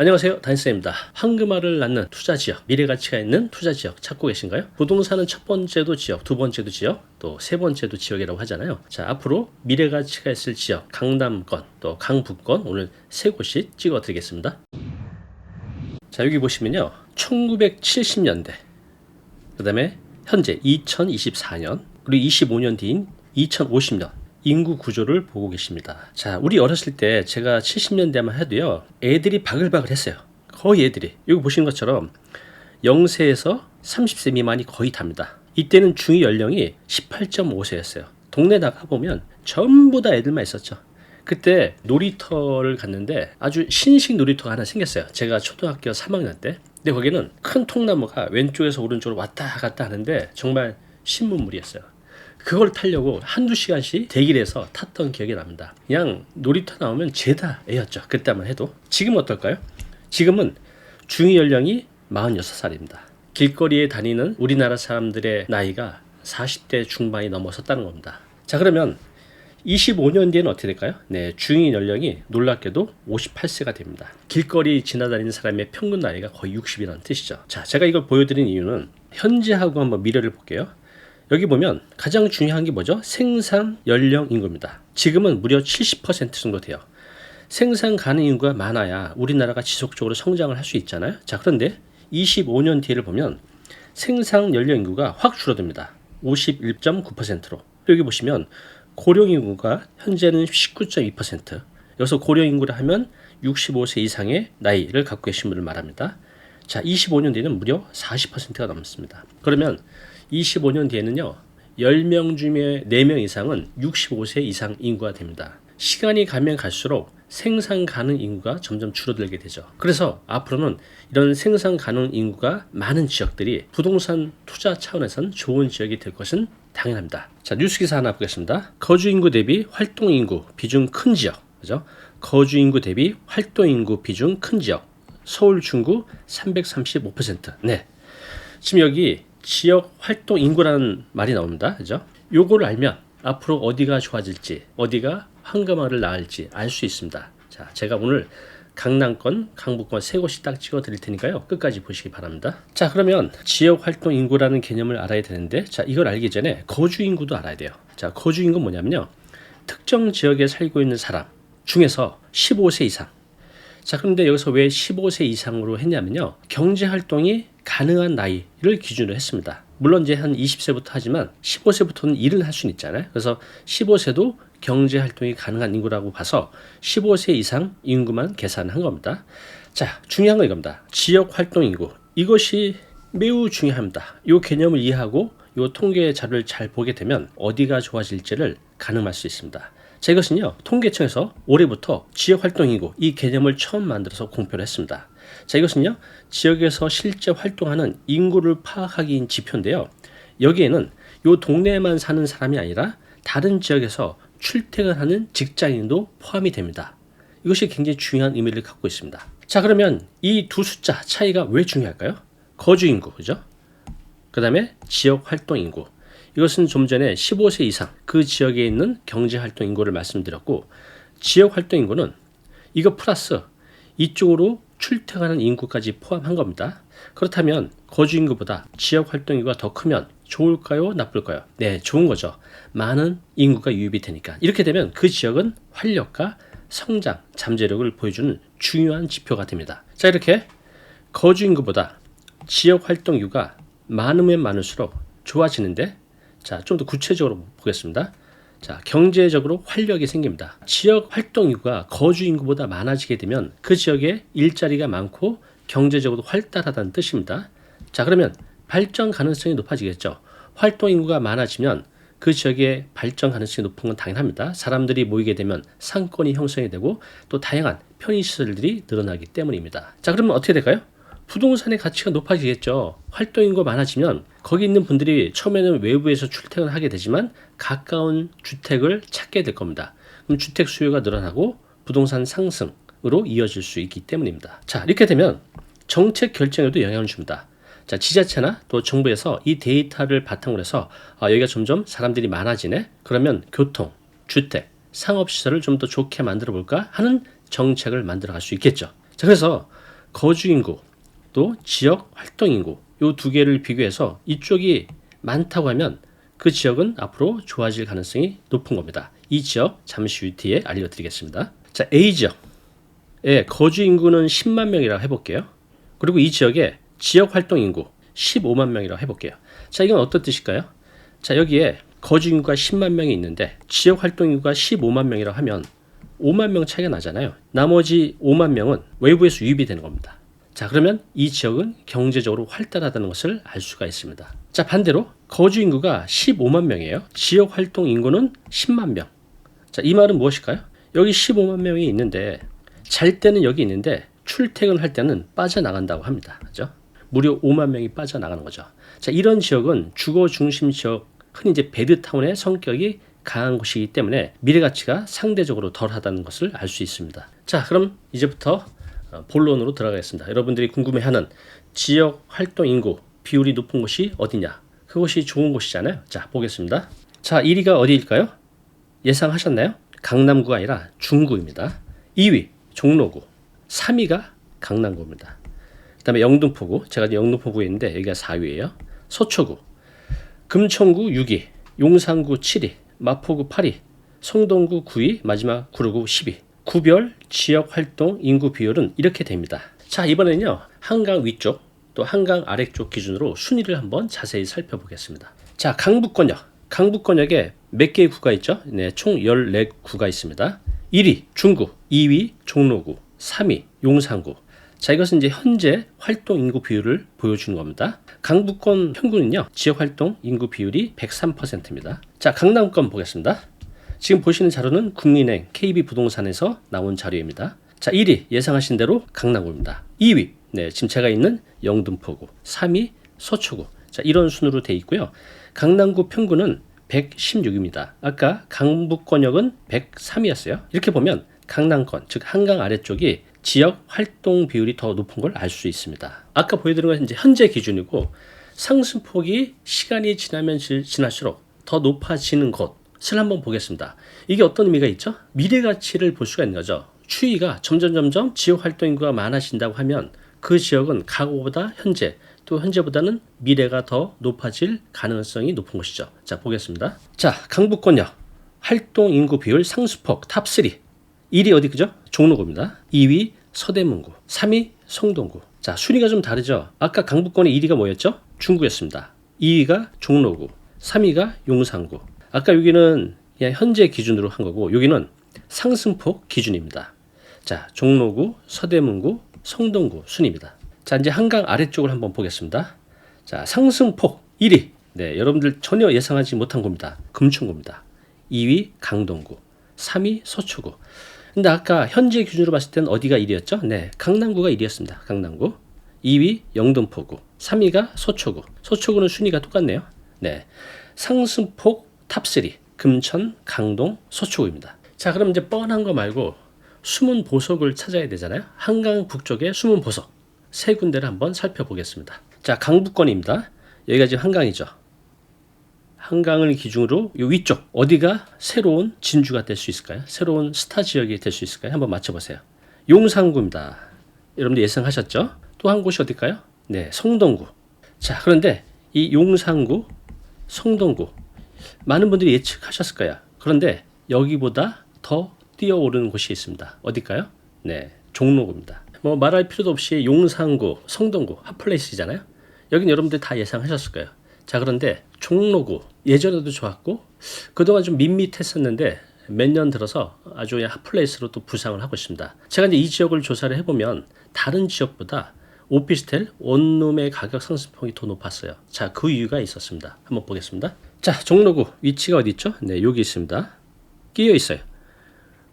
안녕하세요, 단쌤입니다. 황금알을 낳는 투자지역, 미래가치가 있는 투자지역 찾고 계신가요? 부동산은 첫 번째도 지역, 두 번째도 지역, 또 세 번째도 지역이라고 하잖아요. 자, 앞으로 미래가치가 있을 지역, 강남권, 또 강북권 오늘 세 곳씩 찍어 드리겠습니다. 자, 여기 보시면요, 1970년대, 그 다음에 현재 2024년, 그리고 25년 뒤인 2050년 인구 구조를 보고 계십니다. 자, 우리 어렸을 때 제가 70년대만 해도요, 애들이 바글바글 했어요. 거의 애들이. 여기 보시는 것처럼 0세에서 30세 미만이 거의 답니다. 이때는 중위 연령이 18.5세였어요. 동네 나가보면 전부 다 애들만 있었죠. 그때 놀이터를 갔는데 아주 신식 놀이터가 하나 생겼어요. 제가 초등학교 3학년 때. 근데 거기는 큰 통나무가 왼쪽에서 오른쪽으로 왔다 갔다 하는데 정말 신문물이었어요. 그걸 타려고 한두 시간씩 대기를 해서 탔던 기억이 납니다. 그냥 놀이터 나오면 죄다 애였죠. 그때만 해도. 지금은 어떨까요? 지금은 중위 연령이 46살입니다. 길거리에 다니는 우리나라 사람들의 나이가 40대 중반이 넘어섰다는 겁니다. 자, 그러면 25년 뒤에는 어떻게 될까요? 네, 중위 연령이 놀랍게도 58세가 됩니다. 길거리 지나다니는 사람의 평균 나이가 거의 60이라는 뜻이죠. 자, 제가 이걸 보여드린 이유는 현재하고 한번 미래를 볼게요. 여기 보면 가장 중요한 게 뭐죠? 생산 연령 인구입니다. 지금은 무려 70% 정도 돼요. 생산 가능 인구가 많아야 우리나라가 지속적으로 성장을 할 수 있잖아요. 자, 그런데 25년 뒤를 보면 생산 연령 인구가 확 줄어듭니다. 51.9%로. 여기 보시면 고령 인구가 현재는 19.2%. 여기서 고령 인구를 하면 65세 이상의 나이를 갖고 계신 분을 말합니다. 자, 25년 뒤에는 무려 40%가 넘습니다. 그러면 25년 뒤에는요, 10명 중에 4명 이상은 65세 이상 인구가 됩니다. 시간이 가면 갈수록 생산 가능 인구가 점점 줄어들게 되죠. 그래서 앞으로는 이런 생산 가능 인구가 많은 지역들이 부동산 투자 차원에선 좋은 지역이 될 것은 당연합니다. 자, 뉴스 기사 하나 보겠습니다. 거주 인구 대비 활동 인구 비중 큰 지역, 그죠? 거주 인구 대비 활동 인구 비중 큰 지역. 서울 중구 335%. 네. 지금 여기 지역 활동 인구라는 말이 나옵니다. 그죠? 요거를 알면 앞으로 어디가 좋아질지, 어디가 황금알을 낳을지 알 수 있습니다. 자, 제가 오늘 강남권, 강북권 세 곳씩 딱 찍어 드릴 테니까요. 끝까지 보시기 바랍니다. 자, 그러면 지역 활동 인구라는 개념을 알아야 되는데, 자, 이걸 알기 전에 거주 인구도 알아야 돼요. 자, 거주 인구는 뭐냐면요, 특정 지역에 살고 있는 사람 중에서 15세 이상. 자, 그런데 여기서 왜 15세 이상으로 했냐면요, 경제 활동이 가능한 나이를 기준으로 했습니다. 물론 이제 한 20세부터 하지만 15세부터는 일을 할 수는 있잖아요. 그래서 15세도 경제 활동이 가능한 인구라고 봐서 15세 이상 인구만 계산한 겁니다. 자, 중요한 건 이겁니다. 지역 활동 인구. 이것이 매우 중요합니다. 이 개념을 이해하고 이 통계 자료를 잘 보게 되면 어디가 좋아질지를 가늠할 수 있습니다. 자, 이것은요, 통계청에서 올해부터 지역활동인구 이 개념을 처음 만들어서 공표를 했습니다. 자, 이것은요, 지역에서 실제 활동하는 인구를 파악하기 위한 지표인데요, 여기에는 이 동네에만 사는 사람이 아니라 다른 지역에서 출퇴근하는 직장인도 포함이 됩니다. 이것이 굉장히 중요한 의미를 갖고 있습니다. 자, 그러면 이 두 숫자 차이가 왜 중요할까요? 거주인구, 그죠? 그 다음에 지역활동인구. 이것은 좀 전에 15세 이상 그 지역에 있는 경제활동 인구를 말씀드렸고, 지역활동 인구는 이거 플러스 이쪽으로 출퇴근하는 인구까지 포함한 겁니다. 그렇다면 거주 인구보다 지역활동 인구가 더 크면 좋을까요? 나쁠까요? 네, 좋은 거죠. 많은 인구가 유입이 되니까. 이렇게 되면 그 지역은 활력과 성장, 잠재력을 보여주는 중요한 지표가 됩니다. 자, 이렇게 거주 인구보다 지역활동 인구가 많으면 많을수록 좋아지는데, 자, 좀 더 구체적으로 보겠습니다. 자, 경제적으로 활력이 생깁니다. 지역 활동 인구가 거주 인구보다 많아지게 되면 그 지역에 일자리가 많고 경제적으로 활달하다는 뜻입니다. 자, 그러면 발전 가능성이 높아지겠죠. 활동 인구가 많아지면 그 지역의 발전 가능성이 높은 건 당연합니다. 사람들이 모이게 되면 상권이 형성이 되고 또 다양한 편의시설들이 늘어나기 때문입니다. 자, 그러면 어떻게 될까요? 부동산의 가치가 높아지겠죠. 활동 인구가 많아지면 거기 있는 분들이 처음에는 외부에서 출퇴근을 하게 되지만 가까운 주택을 찾게 될 겁니다. 그럼 주택 수요가 늘어나고 부동산 상승으로 이어질 수 있기 때문입니다. 자, 이렇게 되면 정책 결정에도 영향을 줍니다. 자, 지자체나 또 정부에서 이 데이터를 바탕으로 해서 여기가 점점 사람들이 많아지네. 그러면 교통, 주택, 상업시설을 좀 더 좋게 만들어 볼까 하는 정책을 만들어 갈 수 있겠죠. 자, 그래서 거주 인구 또 지역 활동 인구 요 두 개를 비교해서 이쪽이 많다고 하면 그 지역은 앞으로 좋아질 가능성이 높은 겁니다. 이 지역 잠시 뒤에 알려드리겠습니다. 자, A 지역의 거주 인구는 10만 명이라고 해볼게요. 그리고 이 지역의 지역 활동 인구 15만 명이라고 해볼게요. 자, 이건 어떤 뜻일까요? 자, 여기에 거주 인구가 10만 명이 있는데 지역 활동 인구가 15만 명이라고 하면 5만 명 차이가 나잖아요. 나머지 5만 명은 외부에서 유입이 되는 겁니다. 자, 그러면 이 지역은 경제적으로 활달하다는 것을 알 수가 있습니다. 자, 반대로 거주 인구가 15만 명이에요. 지역 활동 인구는 10만 명. 자, 이 말은 무엇일까요? 여기 15만 명이 있는데 잘 때는 여기 있는데 출퇴근할 때는 빠져나간다고 합니다. 그죠? 무려 5만 명이 빠져나가는 거죠. 자, 이런 지역은 주거 중심 지역, 흔히 이제 베드타운의 성격이 강한 곳이기 때문에 미래 가치가 상대적으로 덜하다는 것을 알 수 있습니다. 자, 그럼 이제부터 본론으로 들어가겠습니다. 여러분들이 궁금해하는 지역 활동 인구 비율이 높은 곳이 어디냐? 그것이 좋은 곳이잖아요. 자, 보겠습니다. 자, 1위가 어디일까요? 예상하셨나요? 강남구가 아니라 중구입니다. 2위 종로구, 3위가 강남구입니다. 그 다음에 영등포구, 제가 영등포구에 있는데 여기가 4위예요. 서초구, 금천구 6위, 용산구 7위, 마포구 8위, 성동구 9위, 마지막 구로구 10위. 구별 지역 활동 인구 비율은 이렇게 됩니다. 자, 이번에는요 한강 위쪽 또 한강 아래쪽 기준으로 순위를 한번 자세히 살펴보겠습니다. 자, 강북권역에 몇 개의 구가 있죠? 네, 총 14구가 있습니다. 1위 중구, 2위 종로구, 3위 용산구. 자, 이것은 이제 현재 활동 인구 비율을 보여주는 겁니다. 강북권 평균은요 지역 활동 인구 비율이 103%입니다. 자, 강남권 보겠습니다. 지금 보시는 자료는 국민은행, KB부동산에서 나온 자료입니다. 자, 1위 예상하신 대로 강남구입니다. 2위 네, 지금 제가 있는 영등포구, 3위 서초구. 자, 이런 순으로 되어 있고요. 강남구 평균은 116입니다. 아까 강북권역은 103이었어요. 이렇게 보면 강남권, 즉 한강 아래쪽이 지역 활동 비율이 더 높은 걸 알 수 있습니다. 아까 보여드린 것은 이제 현재 기준이고 상승폭이 시간이 지나면 지날수록 더 높아지는 곳을 한번 보겠습니다. 이게 어떤 의미가 있죠? 미래 가치를 볼 수가 있는 거죠. 추이가 점점 지역 활동 인구가 많아진다고 하면 그 지역은 과거보다 현재 또 현재보다는 미래가 더 높아질 가능성이 높은 것이죠. 자, 보겠습니다. 자, 강북권역 활동 인구 비율 상수폭 탑3. 1위 어디 그죠? 종로구입니다. 2위 서대문구, 3위 성동구. 자, 순위가 좀 다르죠? 아까 강북권의 1위가 뭐였죠? 중구였습니다. 2위가 종로구, 3위가 용산구. 아까 여기는 그냥 현재 기준으로 한 거고 여기는 상승폭 기준입니다. 자, 종로구, 서대문구, 성동구 순입니다. 자, 이제 한강 아래쪽을 한번 보겠습니다. 자, 상승폭 1위. 네, 여러분들 전혀 예상하지 못한 겁니다. 금천구입니다. 2위 강동구, 3위 서초구. 근데 아까 현재 기준으로 봤을 때는 어디가 1위였죠? 네, 강남구가 1위였습니다. 강남구. 2위 영등포구, 3위가 서초구. 서초구는 순위가 똑같네요. 네, 상승폭 탑3 금천, 강동, 서초구입니다. 자, 그럼 이제 뻔한 거 말고 숨은 보석을 찾아야 되잖아요. 한강 북쪽의 숨은 보석 세 군데를 한번 살펴보겠습니다. 자, 강북권입니다. 여기가 지금 한강이죠. 한강을 기준으로 이 위쪽 어디가 새로운 진주가 될 수 있을까요? 새로운 스타 지역이 될 수 있을까요? 한번 맞춰보세요. 용산구입니다. 여러분들 예상하셨죠? 또 한 곳이 어딜까요? 네, 성동구. 자, 그런데 이 용산구, 성동구 많은 분들이 예측하셨을 거예요. 그런데 여기보다 더 뛰어오르는 곳이 있습니다. 어딜까요? 네, 종로구입니다. 뭐 말할 필요도 없이 용산구, 성동구 핫플레이스잖아요. 여긴 여러분들 다 예상하셨을 거예요. 자, 그런데 종로구 예전에도 좋았고 그동안 좀 밋밋했었는데 몇 년 들어서 아주 핫플레이스로 또 부상을 하고 있습니다. 제가 이제 이 지역을 조사를 해보면 다른 지역보다 오피스텔 원룸의 가격 상승폭이 더 높았어요. 자, 그 이유가 있었습니다. 한번 보겠습니다. 자, 종로구 위치가 어디 있죠? 네, 여기 있습니다. 끼어 있어요.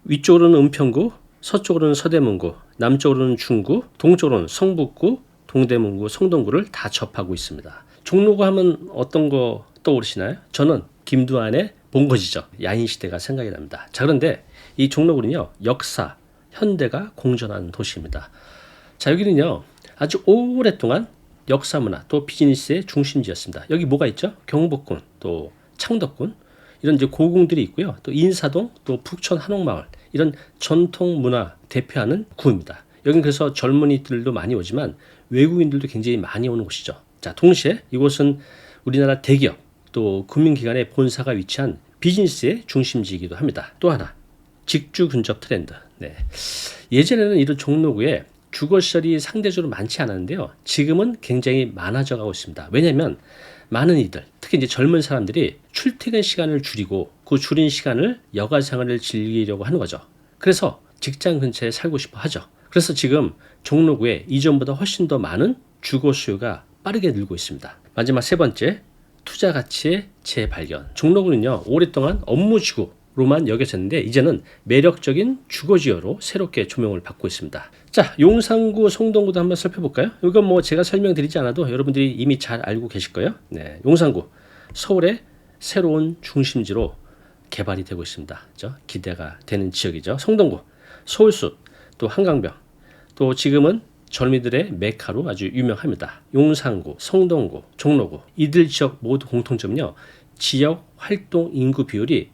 위쪽으로는 은평구, 서쪽으로는 서대문구, 남쪽으로는 중구, 동쪽으로는 성북구, 동대문구, 성동구를 다 접하고 있습니다. 종로구 하면 어떤 거 떠오르시나요? 저는 김두한의 본거지죠. 야인시대가 생각이 납니다. 자, 그런데 이 종로구는요 역사, 현대가 공존하는 도시입니다. 자, 여기는요 아주 오랫동안 역사 문화 또 비즈니스의 중심지였습니다. 여기 뭐가 있죠? 경복궁, 또 창덕궁 이런 이제 고궁들이 있고요. 또 인사동, 또 북촌 한옥마을 이런 전통 문화 대표하는 구입니다. 여긴 그래서 젊은이들도 많이 오지만 외국인들도 굉장히 많이 오는 곳이죠. 자, 동시에 이곳은 우리나라 대기업 또 금융기관의 본사가 위치한 비즈니스의 중심지이기도 합니다. 또 하나, 직주 근접 트렌드. 네. 예전에는 이런 종로구에 주거시설이 상대적으로 많지 않았는데요. 지금은 굉장히 많아져 가고 있습니다. 왜냐하면 많은 이들, 특히 이제 젊은 사람들이 출퇴근 시간을 줄이고 그 줄인 시간을 여가 생활을 즐기려고 하는 거죠. 그래서 직장 근처에 살고 싶어 하죠. 그래서 지금 종로구에 이전보다 훨씬 더 많은 주거 수요가 빠르게 늘고 있습니다. 마지막 세 번째, 투자 가치의 재발견. 종로구는요, 오랫동안 업무지구로만 여겨졌는데 이제는 매력적인 주거지역으로 새롭게 조명을 받고 있습니다. 자, 용산구, 성동구도 한번 살펴볼까요? 이건 뭐 제가 설명드리지 않아도 여러분들이 이미 잘 알고 계실 거예요. 네, 용산구, 서울의 새로운 중심지로 개발이 되고 있습니다. 그렇죠? 기대가 되는 지역이죠. 성동구, 서울숲, 또 한강변, 또 지금은 젊이들의 메카로 아주 유명합니다. 용산구, 성동구, 종로구, 이들 지역 모두 공통점은요, 지역 활동 인구 비율이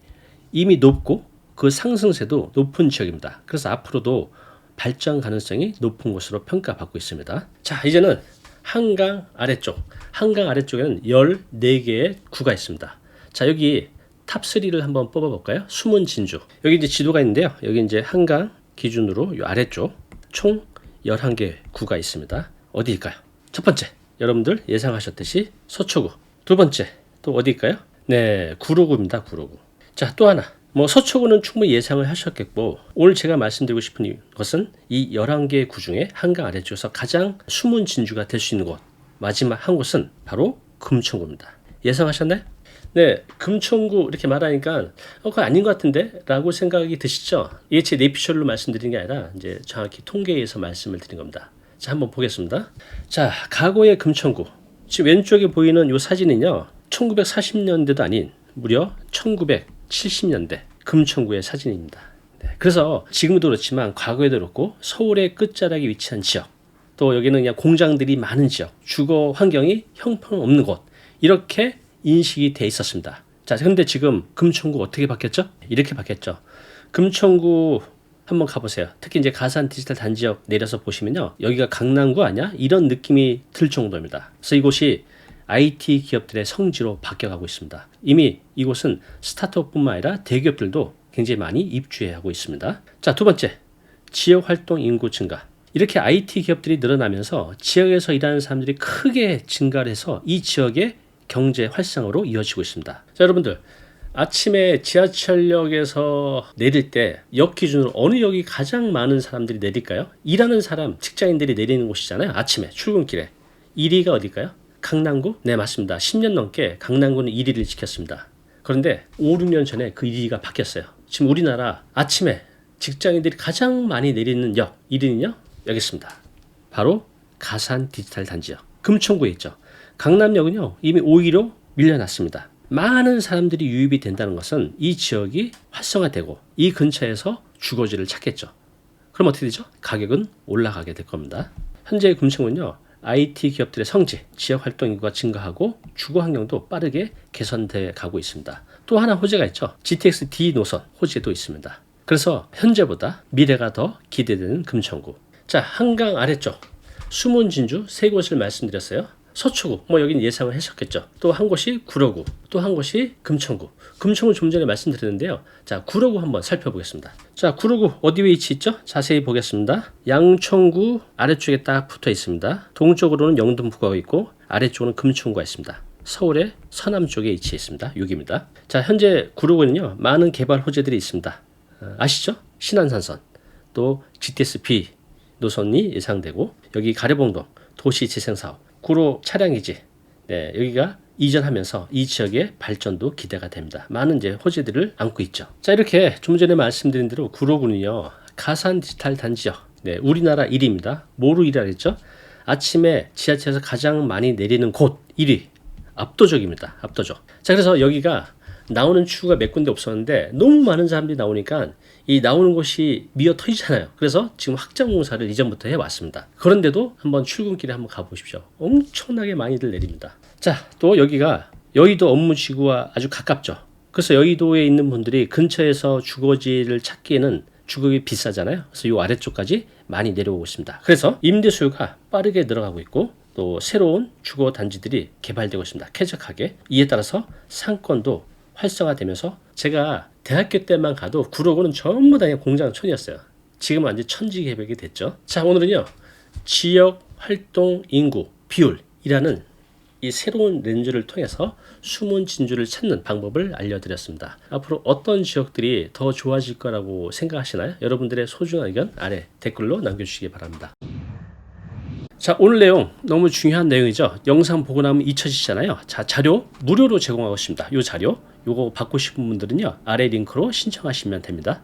이미 높고 그 상승세도 높은 지역입니다. 그래서 앞으로도 발전 가능성이 높은 곳으로 평가받고 있습니다. 자, 이제는 한강 아래쪽. 한강 아래쪽에는 14개의 구가 있습니다. 자, 여기 탑3를 한번 뽑아볼까요? 숨은 진주. 여기 이제 지도가 있는데요. 여기 이제 한강 기준으로 이 아래쪽 총 11개 구가 있습니다. 어디일까요? 첫 번째, 여러분들 예상하셨듯이 서초구. 두 번째, 또 어디일까요? 네, 구로구입니다. 구로구. 자, 또 하나. 뭐 서초구는 충분히 예상을 하셨겠고, 오늘 제가 말씀드리고 싶은 것은 이 11개 구 중에 한강 아래쪽에서 가장 숨은 진주가 될 수 있는 곳, 마지막 한 곳은 바로 금천구입니다. 예상하셨나요? 네, 금천구 이렇게 말하니까 그거 아닌 것 같은데? 라고 생각이 드시죠? 이게 제 내피셜로 말씀드리는 게 아니라 이제 정확히 통계에서 말씀을 드린 겁니다. 자, 한번 보겠습니다. 자, 과거의 금천구. 지금 왼쪽에 보이는 이 사진은요, 1940년대도 아닌 무려 1970년대 금천구의 사진입니다. 네, 그래서 지금도 그렇지만 과거에도 그렇고 서울의 끝자락에 위치한 지역, 또 여기는 그냥 공장들이 많은 지역, 주거 환경이 형편없는 곳, 이렇게 인식이 돼 있었습니다. 자, 근데 지금 금천구 어떻게 바뀌었죠? 이렇게 바뀌었죠. 금천구 한번 가보세요. 특히 이제 가산 디지털 단지역 내려서 보시면요, 여기가 강남구 아니야? 이런 느낌이 들 정도입니다. 그래서 이곳이 IT 기업들의 성지로 바뀌어가고 있습니다. 이미 이곳은 스타트업뿐만 아니라 대기업들도 굉장히 많이 입주하고 있습니다. 자, 두 번째, 지역 활동 인구 증가. 이렇게 IT 기업들이 늘어나면서 지역에서 일하는 사람들이 크게 증가를 해서 이 지역의 경제 활성화로 이어지고 있습니다. 자, 여러분들, 아침에 지하철역에서 내릴 때 역 기준으로 어느 역이 가장 많은 사람들이 내릴까요? 일하는 사람, 직장인들이 내리는 곳이잖아요. 아침에 출근길에. 1위가 어딜까요? 강남구? 네, 맞습니다. 10년 넘게 강남구는 1위를 지켰습니다. 그런데 5, 6년 전에 그 1위가 바뀌었어요. 지금 우리나라 아침에 직장인들이 가장 많이 내리는 역 1위는요, 여기 있습니다. 바로 가산 디지털 단지역 금천구에 있죠. 강남역은요, 이미 5위로 밀려났습니다. 많은 사람들이 유입이 된다는 것은 이 지역이 활성화되고 이 근처에서 주거지를 찾겠죠. 그럼 어떻게 되죠? 가격은 올라가게 될 겁니다. 현재 금천구는요, IT 기업들의 성지, 지역 활동 인구가 증가하고 주거 환경도 빠르게 개선돼 가고 있습니다. 또 하나 호재가 있죠. GTX D 노선 호재도 있습니다. 그래서 현재보다 미래가 더 기대되는 금천구. 자, 한강 아래쪽 숨은 진주 세 곳을 말씀드렸어요. 서초구, 뭐 여긴 예상을 하셨겠죠. 또 한 곳이 구로구, 또 한 곳이 금천구. 금천구 좀 전에 말씀드렸는데요. 자, 구로구 한번 살펴보겠습니다. 자, 구로구 어디 위치 있죠? 자세히 보겠습니다. 양천구 아래쪽에 딱 붙어 있습니다. 동쪽으로는 영등포가 있고 아래쪽으로는 금천구가 있습니다. 서울의 서남쪽에 위치해 있습니다. 여기입니다. 자, 현재 구로구는요, 많은 개발 호재들이 있습니다. 아시죠? 신안산선, 또 GTS-B 노선이 예상되고, 여기 가래봉동 도시재생사업, 구로 차량이지, 네, 여기가 이전하면서 이 지역의 발전도 기대가 됩니다. 많은 이제 호재들을 안고 있죠. 자, 이렇게 좀 전에 말씀드린 대로 구로구는요, 가산 디지털 단지역, 네, 우리나라 1위입니다. 뭐로 1위라 했죠? 아침에 지하철에서 가장 많이 내리는 곳 1위. 압도적입니다. 압도적. 자, 그래서 여기가 나오는 추구가 몇 군데 없었는데 너무 많은 사람들이 나오니까 이 나오는 곳이 미어 터지잖아요. 그래서 지금 확장 공사를 이전부터 해왔습니다. 그런데도 한번 출근길에 한번 가보십시오. 엄청나게 많이들 내립니다. 자, 또 여기가 여의도 업무지구와 아주 가깝죠. 그래서 여의도에 있는 분들이 근처에서 주거지를 찾기에는 주거비 비싸잖아요. 그래서 이 아래쪽까지 많이 내려오고 있습니다. 그래서 임대 수요가 빠르게 늘어가고 있고 또 새로운 주거 단지들이 개발되고 있습니다. 쾌적하게. 이에 따라서 상권도 활성화되면서 제가 대학교 때만 가도 구로구는 전부 다 그냥 공장촌이었어요. 지금은 완전 천지개벽이 됐죠. 자, 오늘은요. 지역 활동 인구 비율이라는 이 새로운 렌즈를 통해서 숨은 진주를 찾는 방법을 알려드렸습니다. 앞으로 어떤 지역들이 더 좋아질 거라고 생각하시나요? 여러분들의 소중한 의견 아래 댓글로 남겨주시기 바랍니다. 자, 오늘 내용 너무 중요한 내용이죠. 영상 보고 나면 잊혀지잖아요. 자, 자료 무료로 제공하고 있습니다. 이 자료 요거 받고 싶은 분들은요 아래 링크로 신청하시면 됩니다.